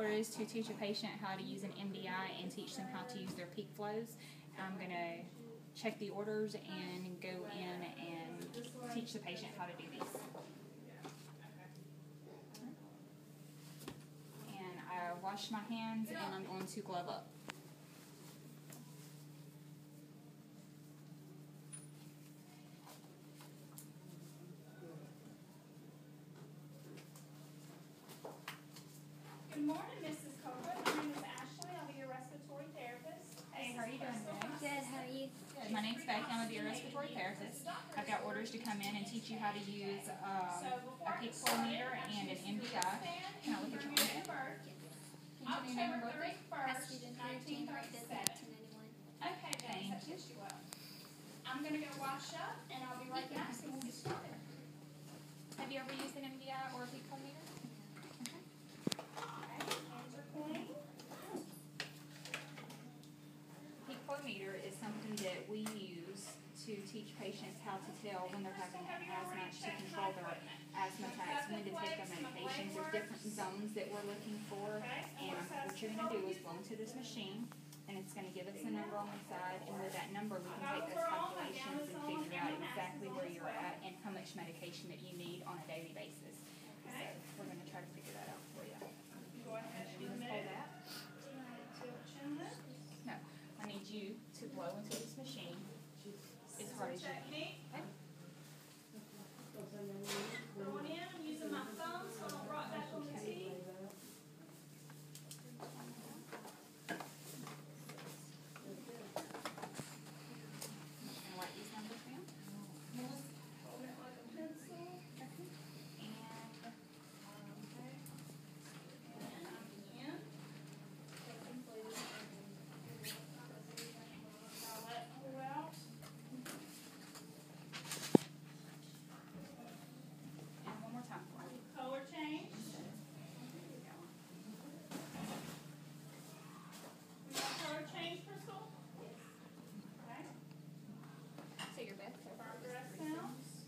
goal is to teach a patient how to use an MDI and teach them how to use their peak flows. I'm going to check the orders and go in and teach the patient how to do these. And I wash my hands and I'm going to glove up. Good morning, Mrs. Copeland. My name is Ashley. I'll be your respiratory therapist. Hey, how are you doing today? Good, how are you? Good. My name's Becky. I'm going to be a respiratory therapist. I've got orders to come in and teach you how to use a peak flow meter and an MDI. Can I look at your name? Can you tell me your name and birthday? Student 1937. Okay, Betty. Thank you. I'm going to go wash up, and I'll be right back, and we'll get started. Have you ever used an MDI or a peak flow meter? Hands are clean. Peak flow meter is something that we use to teach patients how to tell when they're having asthma, to control their asthma attacks, when to take their medications. There's different zones that we're looking for, and what you're going to do is blow into this machine, and it's going to give us a number on the side, and with that number we can take those calculations and figure out exactly where you're at and how much medication that you need on a daily basis. So we're going to try to figure that out for you. Go ahead and Hold hold that. chin lift. No, I need you to blow into this machine as hard as you can. Technique. Going in, I'm using my thumb, so I'll rock back on the teeth. And write these numbers down. Hold it like a pencil. And And I'm in. I'll let pull out. and one more time for me. Color change. We got color change, Crystal? Okay. So your best so far Our breath is sounds.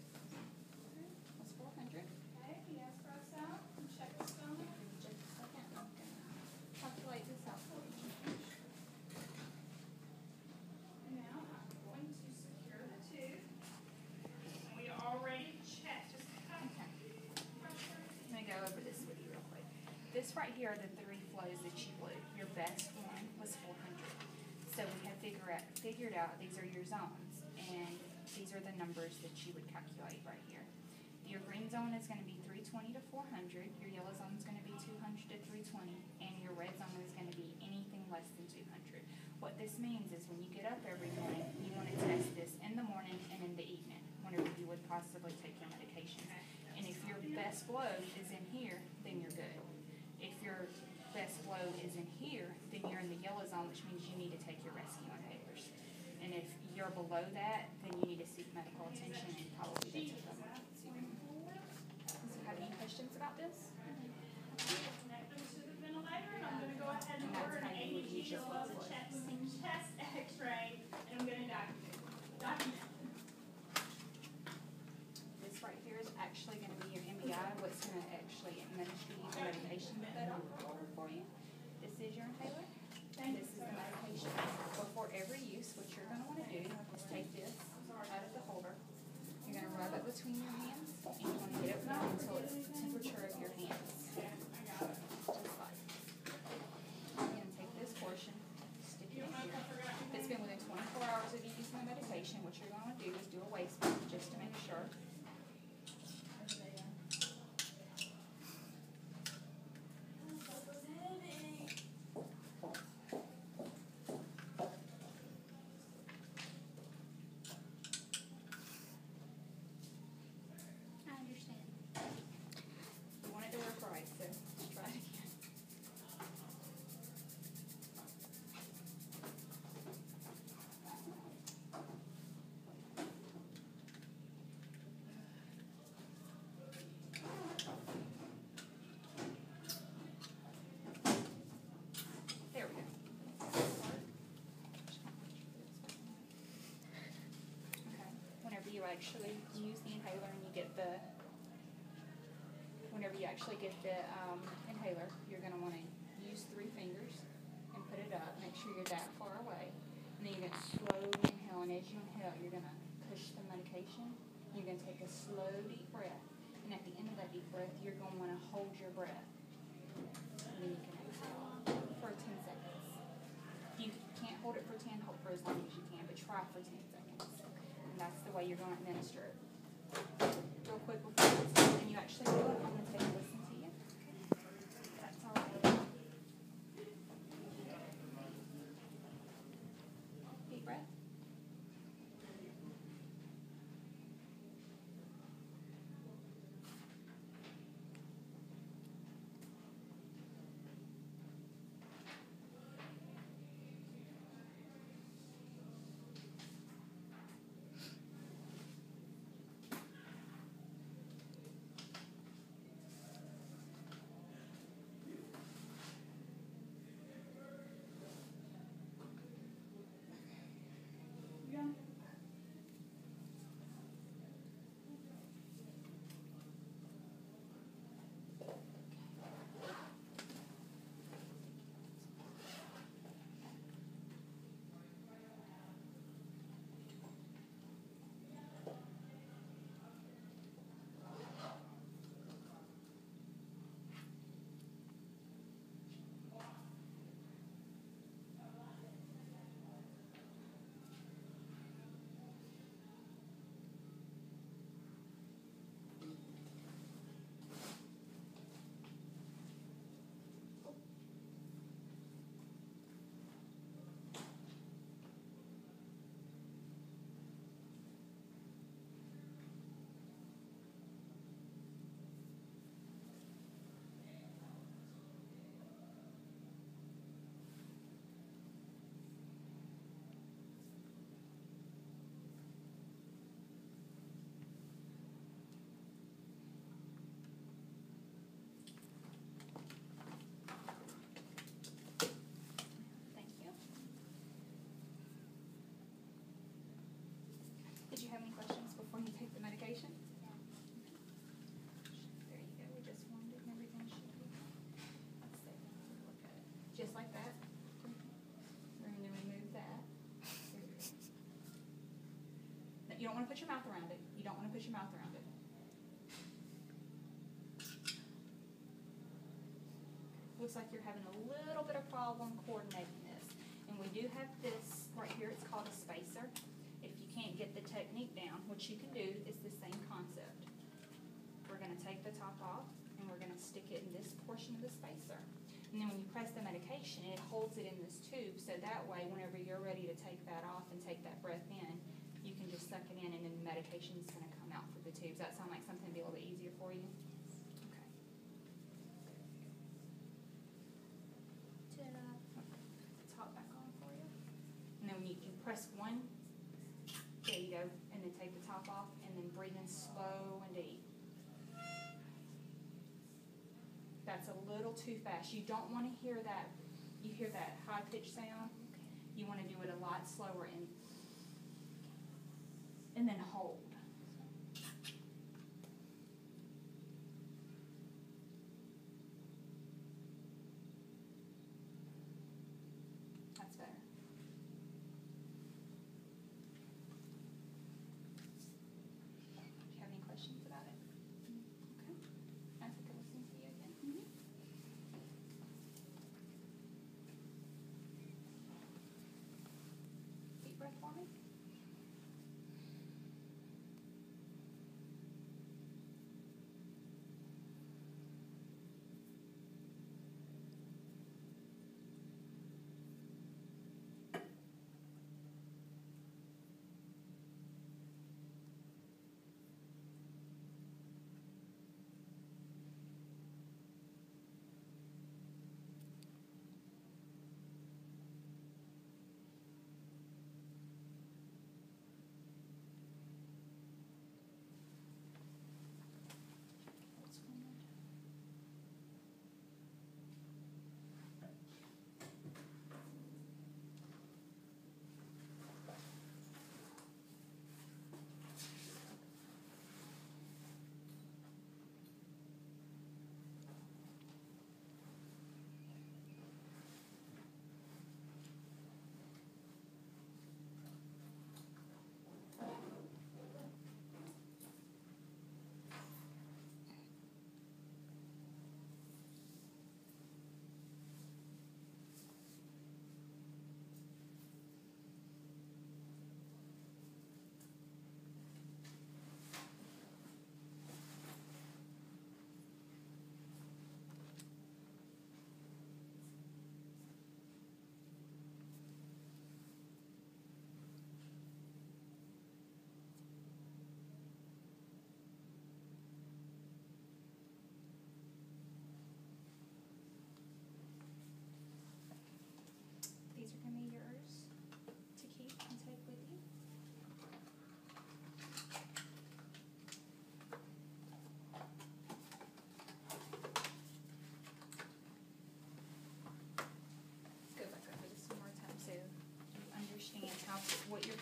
was 400. Okay, yes, breath out. And check the stomach. Just a second. I'm going to calculate this out for you. Now I'm going to secure the tube. And we already checked just how Okay. Let me go over this with you real quick. This right here are the 3 flows that you blew. Your best one was 400. So we have figured out these are your zones, and these are the numbers that you would calculate right here. Your green zone is going to be 320 to 400. Your yellow zone is going to be 200 to 320, and your red zone is going to be anything less than 200. What this means is when you get up every morning, you want to test this in the morning and in the evening, whenever you would possibly take your medication. And if your best flow is in here, then you're good. If your best flow is in here, then you're in the yellow zone, which means you need to take your rescue inhalers. And if you're below that, then you need to seek medical attention and probably go to the emergency room. So have any questions about this? connect them to the ventilator, and I'm going to go ahead and And that's order an how you would use AEG your below the flow. chest X-ray, and I'm going to document. This right here is actually going to be your MDI, what's going to actually administer you the medication that I'm ordering for you. This is your inhaler. This is the medication. Before every use, what you're going to want to do is take this out of the holder. You're going to rub it between your hands, and you want to get it warm until it's the temperature of your hands. Just like. You're going to take this portion, stick it in here. If it's been within 24 hours of you using the medication, what you're going to do is do a waste pump just to make sure. I understand. You want it to work right, so let's try it again. There we go. Okay. Whenever you actually use the inhaler and you get the inhaler, you're going to want to use as you inhale, you're going to push the medication. You're going to take a slow, deep breath. And at the end of that deep breath, you're going to want to hold your breath. And then you can exhale for 10 seconds. You can't hold it for 10, hold for as long as you can, but try for 10 seconds. And that's the way you're going to administer it. Real quick before and you actually do it, I'm going to take a listen to you. That's all right. Deep breath. Thank you. Did you have any questions before you take the medication? There you go. We just warmed it and everything should be good. Let's see. Look at it. Just like that. We're going to remove that. There you go. Now, you don't want to put your mouth around it. You don't want to put your mouth around it. Looks like you're having a little bit of problem coordinating this. And we do have this right here. It's called a spacer. If you can't get the technique down, what you can do is the same concept. We're going to take the top off and we're going to stick it in this portion of the spacer. And then when you press the medication, it holds it in this tube, so that way whenever you're ready to take that off and take that breath in, you can just suck it in and then the medication is going to come out through the tube. Does that sound like something to be a little bit easier for you? Okay. Top back on for you. And then when you can press one, there you go, and then take the top off and then breathe in slow and deep. That's a little too fast. You don't want to hear that, you hear that high-pitched sound. You want to do it a lot slower and then hold. That's better. Do you have any questions about it? Okay. I think I'll listen to you again. Deep breath for me.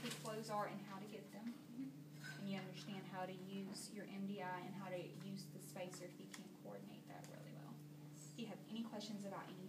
peak flows are and how to get them. And you understand how to use your MDI and how to use the spacer if you can coordinate that really well. If you have any questions about any